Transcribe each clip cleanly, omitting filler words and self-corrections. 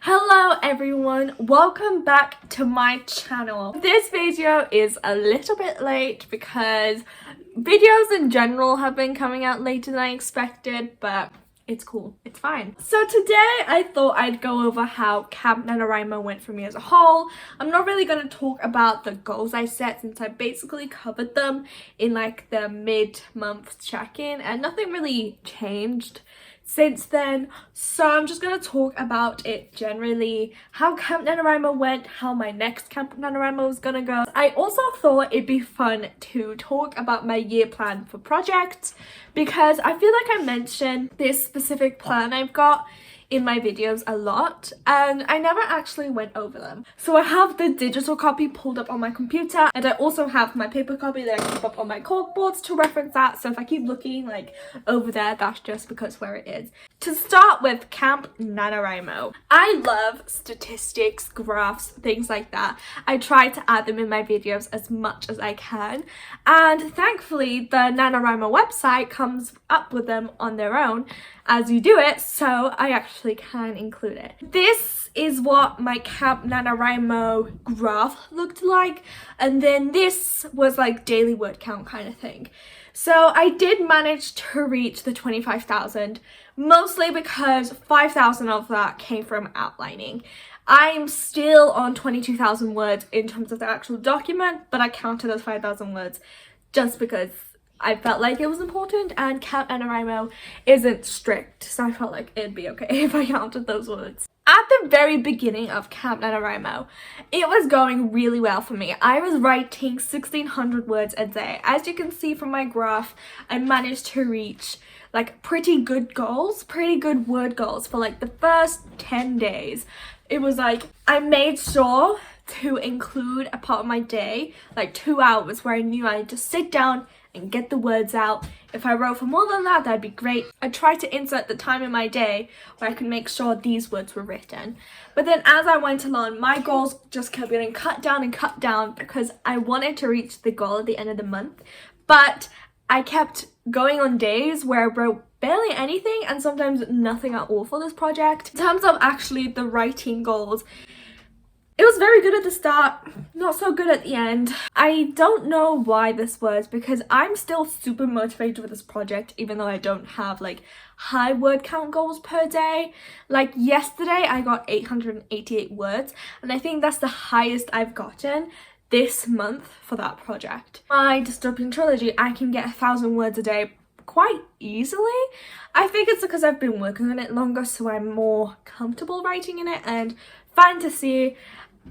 Hello everyone, welcome back to my channel. This video is a little bit late because videos in general have been coming out later than I expected, but it's cool, it's fine. So today I thought I'd go over how Camp NaNoWriMo went for me as a whole. I'm not really going to talk about the goals I set since I basically covered them in like the mid-month check-in and nothing really changed since then, so I'm just going to talk about it generally, how Camp NaNoWriMo went, how my next Camp NaNoWriMo is going to go. I also thought it'd be fun to talk about my year plan for projects because I feel like I mentioned this specific plan I've got in my videos a lot and I never actually went over them. So I have the digital copy pulled up on my computer and I also have my paper copy that I keep up on my corkboards to reference that, so if I keep looking like over there, that's just because where it is. To start with Camp NaNoWriMo, I love statistics, graphs, things like that. I try to add them in my videos as much as I can, and thankfully the NaNoWriMo website comes up with them on their own as you do it, so I actually can include it. This is what my Camp NaNoWriMo graph looked like, and then this was like daily word count kind of thing. So I did manage to reach the 25,000, mostly because 5,000 of that came from outlining. I'm still on 22,000 words in terms of the actual document, but I counted those 5,000 words just because I felt like it was important, and Camp NaNoWriMo isn't strict, so I felt like it'd be okay if I counted those words. At the very beginning of Camp NaNoWriMo, it was going really well for me. I was writing 1,600 words a day. As you can see from my graph, I managed to reach like pretty good goals, pretty good word goals for like the first 10 days. It was like I made sure to include a part of my day, like 2 hours, where I knew I'd just sit down and get the words out. If I wrote for more than that, that'd be great. I tried to insert the time in my day where I could make sure these words were written. But then as I went along, my goals just kept getting cut down because I wanted to reach the goal at the end of the month. But I kept going on days where I wrote barely anything and sometimes nothing at all for this project. In terms of actually the writing goals, it was very good at the start, not so good at the end. I don't know why this was, because I'm still super motivated with this project even though I don't have like high word count goals per day. Like yesterday I got 888 words and I think that's the highest I've gotten this month for that project. My dystopian trilogy, I can get 1,000 words a day quite easily. I think it's because I've been working on it longer, so I'm more comfortable writing in it. And fantasy,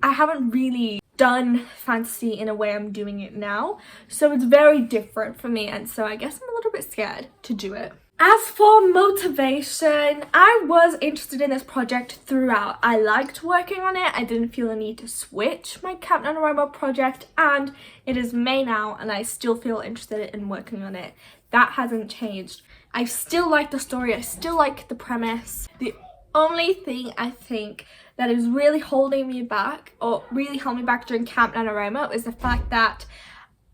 I haven't really done fantasy in a way I'm doing it now, so it's very different for me, and so I guess I'm a little bit scared to do it. As for motivation, I was interested in this project throughout. I liked working on it. I didn't feel a need to switch my Camp NaNoWriMo project, and it is May now and I still feel interested in working on it. That hasn't changed. I still like the story, I still like the premise. The only thing I think that is really holding me back, or really held me back during Camp NaNoWriMo, is the fact that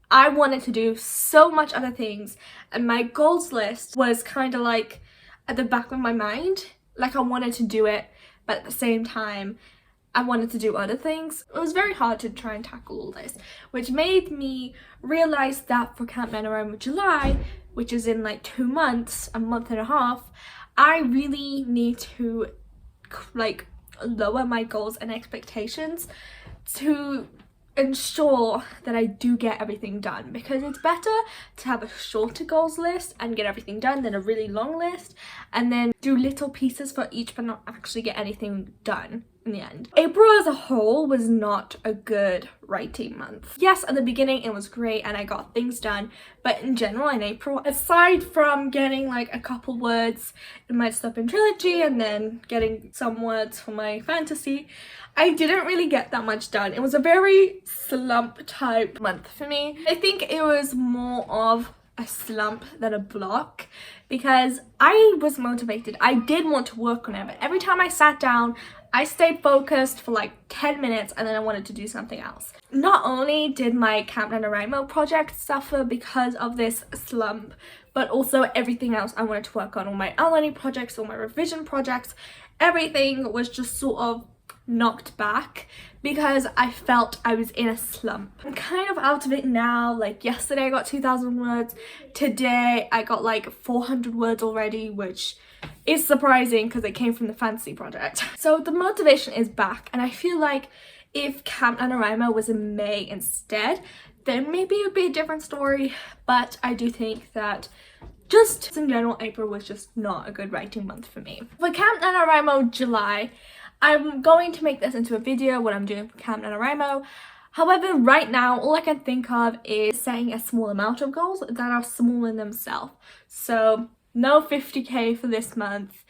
I wanted to do so much other things and my goals list was kind of like at the back of my mind. Like I wanted to do it, but at the same time I wanted to do other things. It was very hard to try and tackle all this, which made me realize that for Camp NaNoWriMo July, which is in like 2 months, a month and a half, I really need to like lower my goals and expectations to ensure that I do get everything done, because it's better to have a shorter goals list and get everything done than a really long list and then do little pieces for each but not actually get anything done in the end. April as a whole was not a good writing month. Yes, at the beginning it was great and I got things done, but in general in April, aside from getting like a couple words in my dystopian trilogy and then getting some words for my fantasy, I didn't really get that much done. It was a very slump type month for me. I think it was more of a slump than a block because I was motivated. I did want to work on it, but every time I sat down, I stayed focused for like 10 minutes and then I wanted to do something else. Not only did my Camp NaNoWriMo project suffer because of this slump, but also everything else I wanted to work on, all my outlining projects, all my revision projects, everything was just sort of knocked back because I felt I was in a slump. I'm kind of out of it now. Like yesterday I got 2,000 words. Today I got like 400 words already, which is surprising because it came from the fantasy project. So the motivation is back, and I feel like if Camp NaNoWriMo was in May instead, then maybe it would be a different story. But I do think that just in general, April was just not a good writing month for me. For Camp NaNoWriMo July, I'm going to make this into a video what I'm doing for Camp NaNoWriMo. However, right now, all I can think of is setting a small amount of goals that are small in themselves. So no 50k for this month.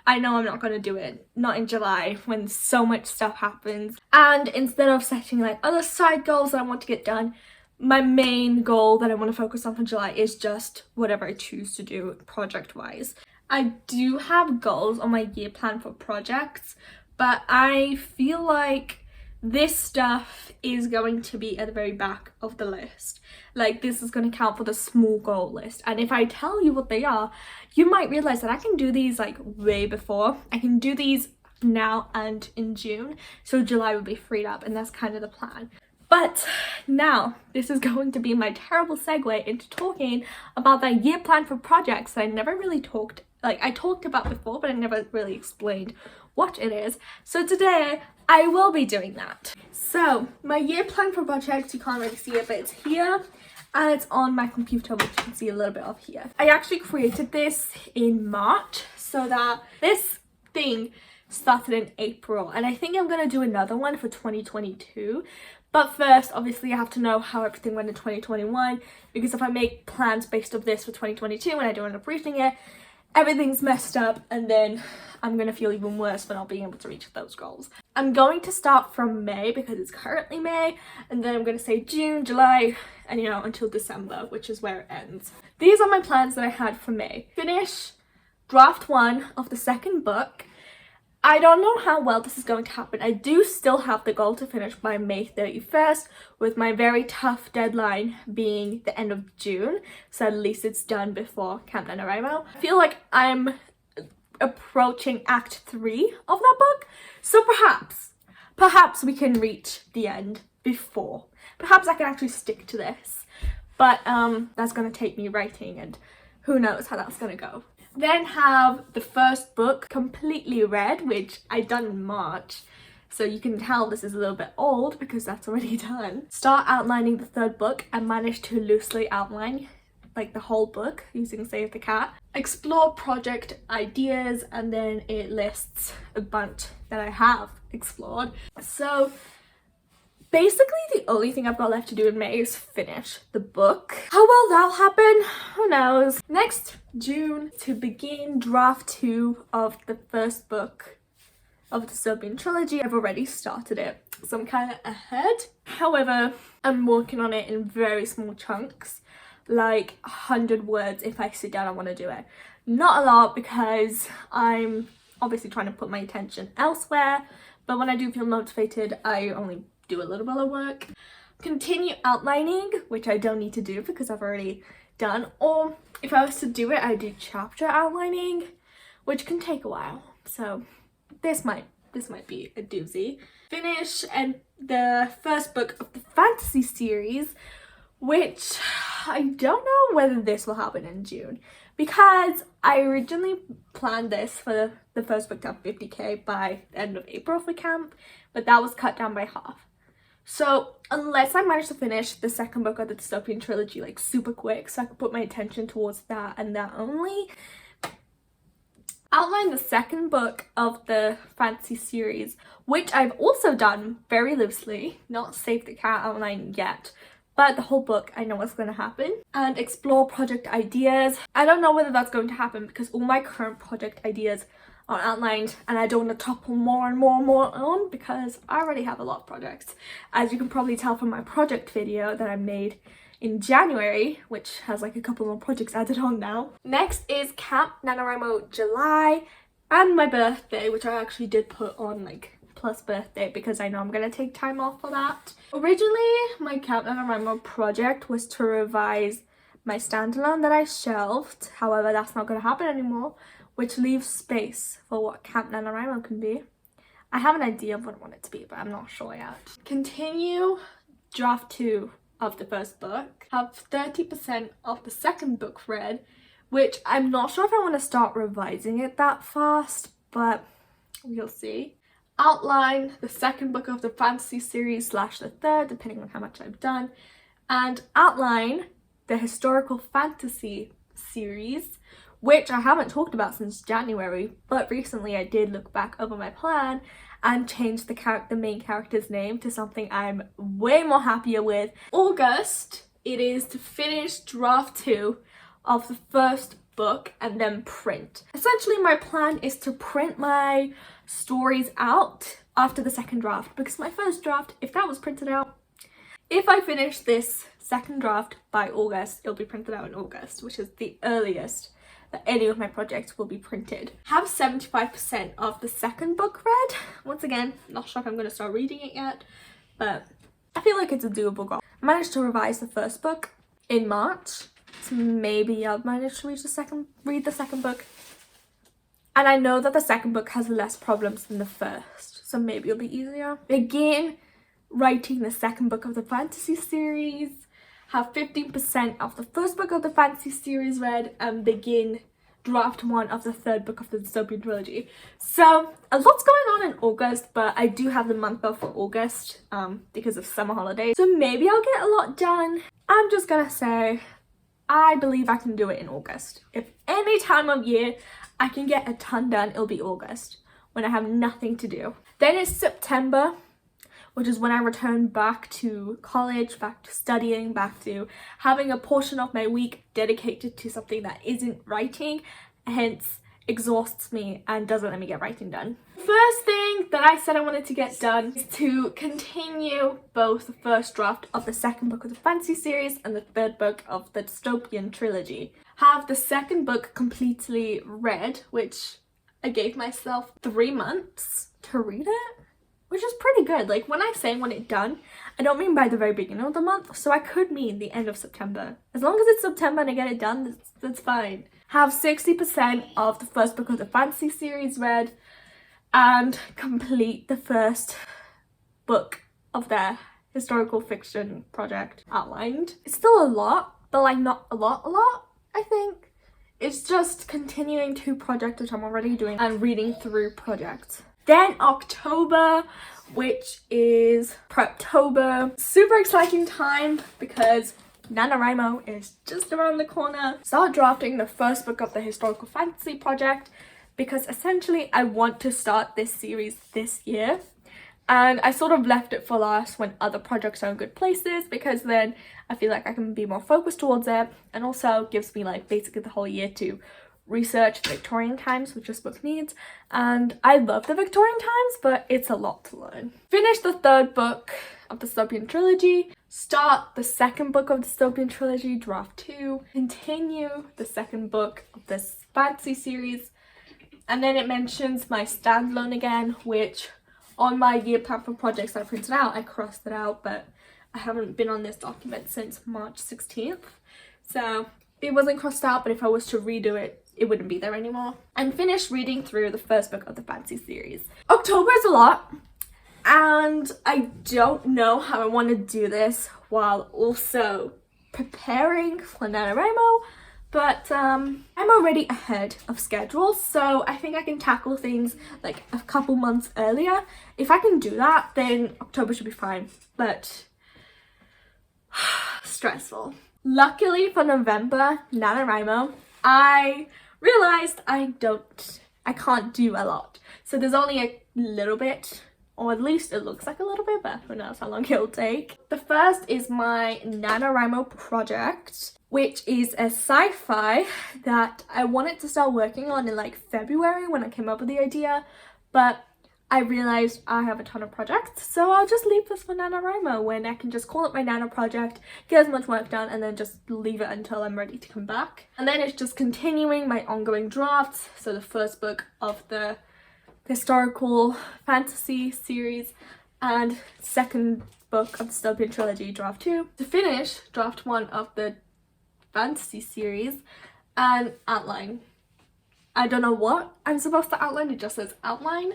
I know I'm not going to do it, not in July when so much stuff happens. And instead of setting like other side goals that I want to get done, my main goal that I want to focus on for July is just whatever I choose to do project-wise. I do have goals on my year plan for projects, but I feel like this stuff is going to be at the very back of the list. Like, this is going to count for the small goal list. And if I tell you what they are, you might realize that I can do these like way before. I can do these now and in June. So July will be freed up, and that's kind of the plan. But now, this is going to be my terrible segue into talking about that year plan for projects that I never really talked about before, but I never really explained what it is. So today, I will be doing that. So, my year plan for projects, you can't really see it, but it's here, and it's on my computer, which you can see a little bit of here. I actually created this in March, so that this thing started in April, and I think I'm going to do another one for 2022. But first, obviously, I have to know how everything went in 2021, because if I make plans based off this for 2022 and I don't end up reaching it, everything's messed up, and then I'm going to feel even worse for not being able to reach those goals. I'm going to start from May because it's currently May, and then I'm going to say June, July, and until December, which is where it ends. These are my plans that I had for May. Finish draft 1 of the second book. I don't know how well this is going to happen. I do still have the goal to finish by May 31st, with my very tough deadline being the end of June, so at least it's done before Camp NaNoWriMo. I feel like I'm approaching Act 3 of that book, so perhaps we can reach the end before. Perhaps I can actually stick to this, but that's going to take me writing, and who knows how that's going to go. Then have the first book completely read, which I done in March, so you can tell this is a little bit old because that's already done. Start outlining the third book and manage to loosely outline like the whole book using Save the Cat. Explore project ideas, and then it lists a bunch that I have explored. So basically the only thing I've got left to do in May is finish the book. How well that'll happen, who knows. Next, June, to begin draft 2 of the first book of the dystopian trilogy. I've already started it, so I'm kind of ahead. However, I'm working on it in very small chunks, like 100 words if I sit down and want to do it. Not a lot because I'm obviously trying to put my attention elsewhere, but when I do feel motivated, I only do a little bit of work. Continue outlining, which I don't need to do because I've already done, or if I was to do it, I do chapter outlining, which can take a while. So this might be a doozy. Finish and the first book of the fantasy series, which I don't know whether this will happen in June, because I originally planned this for the first book to have 50k by the end of April for camp, but that was cut down by half. So unless I manage to finish the second book of the dystopian trilogy like super quick, so I can put my attention towards that and that only, outline the second book of the fantasy series, which I've also done very loosely, not Save the Cat outline yet, but the whole book I know what's going to happen. And explore project ideas. I don't know whether that's going to happen because all my current project ideas are outlined, and I don't want to topple more and more and more on because I already have a lot of projects, as you can probably tell from my project video that I made in January, which has like a couple more projects added on now. Next is Camp NaNoWriMo July and my birthday, which I actually did put on like plus birthday because I know I'm gonna take time off for that. Originally, my Camp NaNoWriMo project was to revise my standalone that I shelved. However, that's not gonna happen anymore, which leaves space for what Camp NaNoWriMo can be. I have an idea of what I want it to be, but I'm not sure yet. Continue draft 2 of the first book. Have 30% of the second book read, which I'm not sure if I want to start revising it that fast, but we'll see. Outline the second book of the fantasy series / the third, depending on how much I've done. And outline the historical fantasy series, which I haven't talked about since January, but recently I did look back over my plan and change the main character's name to something I'm way more happier with. August, it is to finish draft 2 of the first book and then print. Essentially, my plan is to print my stories out after the second draft, because my first draft, if that was printed out, if I finish this second draft by August, it'll be printed out in August, which is the earliest that any of my projects will be printed. Have 75% of the second book read. Once again, not sure if I'm going to start reading it yet, but I feel like it's a doable goal. I managed to revise the first book in March, so maybe I'll manage to read the second book. And I know that the second book has less problems than the first, so maybe it'll be easier. Begin writing the second book of the fantasy series. Have 15% of the first book of the fantasy series read, and begin draft 1 of the third book of the dystopian trilogy. So a lot's going on in August, but I do have the month off for August because of summer holidays, so maybe I'll get a lot done. I'm just gonna say I believe I can do it in August. If any time of year I can get a ton done, it'll be August, when I have nothing to do. Then it's September, which is when I return back to college, back to studying, back to having a portion of my week dedicated to something that isn't writing, hence exhausts me and doesn't let me get writing done. First thing that I said I wanted to get done is to continue both the first draft of the second book of the fantasy series and the third book of the dystopian trilogy. Have the second book completely read, which I gave myself 3 months to read it, which is pretty good. Like, when I say when it's done, I don't mean by the very beginning of the month, so I could mean the end of September. As long as it's September and I get it done, that's fine. Have 60% of the first book of the fantasy series read, and complete the first book of their historical fiction project outlined. It's still a lot, but like not a lot, I think. It's just continuing 2 projects which I'm already doing and reading through projects. Then October, which is Preptober. Super exciting time because NaNoWriMo is just around the corner. Start drafting the first book of the historical fantasy project, because essentially I want to start this series this year. And I sort of left it for last when other projects are in good places, because then I feel like I can be more focused towards it, and also gives me like basically the whole year to research the Victorian times, which this book needs. And I love the Victorian times, but it's a lot to learn. Finish the third book of the dystopian trilogy. Start the second book of the dystopian trilogy, draft 2. Continue the second book of this fantasy series. And then it mentions my standalone again, which on my year plan for projects I printed out, I crossed it out, but I haven't been on this document since March 16th. So it wasn't crossed out, but if I was to redo it, it wouldn't be there anymore. And finish reading through the first book of the fantasy series. October is a lot, and I don't know how I want to do this while also preparing for NaNoWriMo, but I'm already ahead of schedule, so I think I can tackle things like a couple months earlier. If I can do that, then October should be fine, but stressful. Luckily for November, NaNoWriMo, I realized I can't do a lot. So there's only a little bit, or at least it looks like a little bit, but who knows how long it'll take. The first is my NaNoWriMo project, which is a sci-fi that I wanted to start working on in like February when I came up with the idea, but I realized I have a ton of projects, so I'll just leave this for NaNoWriMo, when I can just call it my Nano project, get as much work done, and then just leave it until I'm ready to come back. And then it's just continuing my ongoing drafts, so the first book of the historical fantasy series and second book of the dystopian trilogy, draft 2. To finish draft 1 of the fantasy series and outline I don't know what I'm supposed to outline, it just says outline.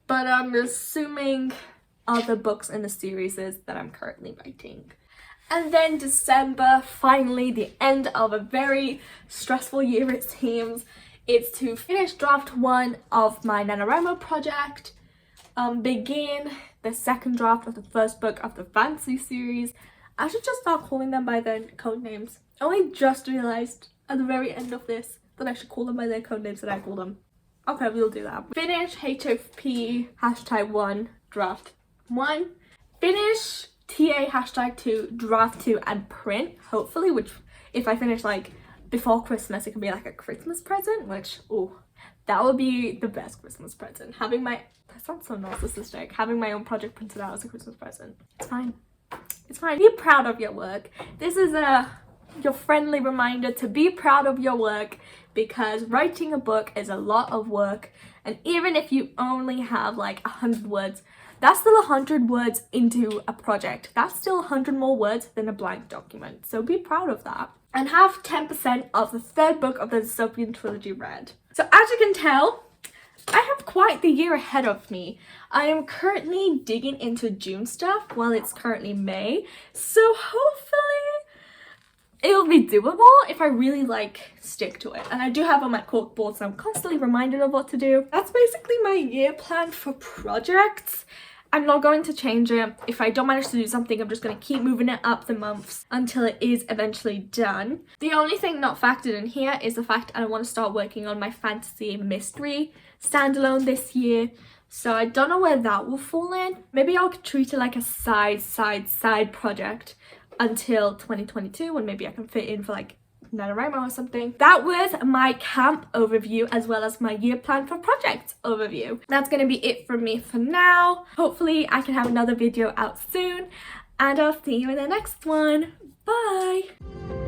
But I'm assuming other books in the series that I'm currently writing. And then December, finally the end of a very stressful year it seems. It's to finish draft 1 of my NaNoWriMo project, begin the second draft of the first book of the fantasy series. I should just start calling them by their code names. I only just realised at the very end of this that I should call them by their code names that I call them. Okay, we'll do that. Finish HOP #1 draft 1. Finish TA #2 draft 2 and print, hopefully, which if I finish like before Christmas, it could be like a Christmas present, which, oh, that would be the best Christmas present. Having my, that sounds so narcissistic, having my own project printed out as a Christmas present. It's fine. It's fine. Be proud of your work. This is your friendly reminder to be proud of your work, because writing a book is a lot of work, and even if you only have like 100 words, that's still 100 words into a project. That's still 100 more words than a blank document, so be proud of that. And have 10% of the third book of the Dystopian trilogy read. So as you can tell, I have quite the year ahead of me. I am currently digging into June stuff while it's currently May, so hopefully it'll be doable if I really like stick to it. And I do have on my cork board, so I'm constantly reminded of what to do. That's basically my year plan for projects. I'm not going to change it. If I don't manage to do something, I'm just going to keep moving it up the months until it is eventually done. The only thing not factored in here is the fact I want to start working on my fantasy mystery standalone this year. So I don't know where that will fall in. Maybe I'll treat it like a side project until 2022, when maybe I can fit in for like NaNoWriMo or something. That was my camp overview as well as my year plan for projects overview. That's going to be it from me for now. Hopefully I can have another video out soon, and I'll see you in the next one. Bye!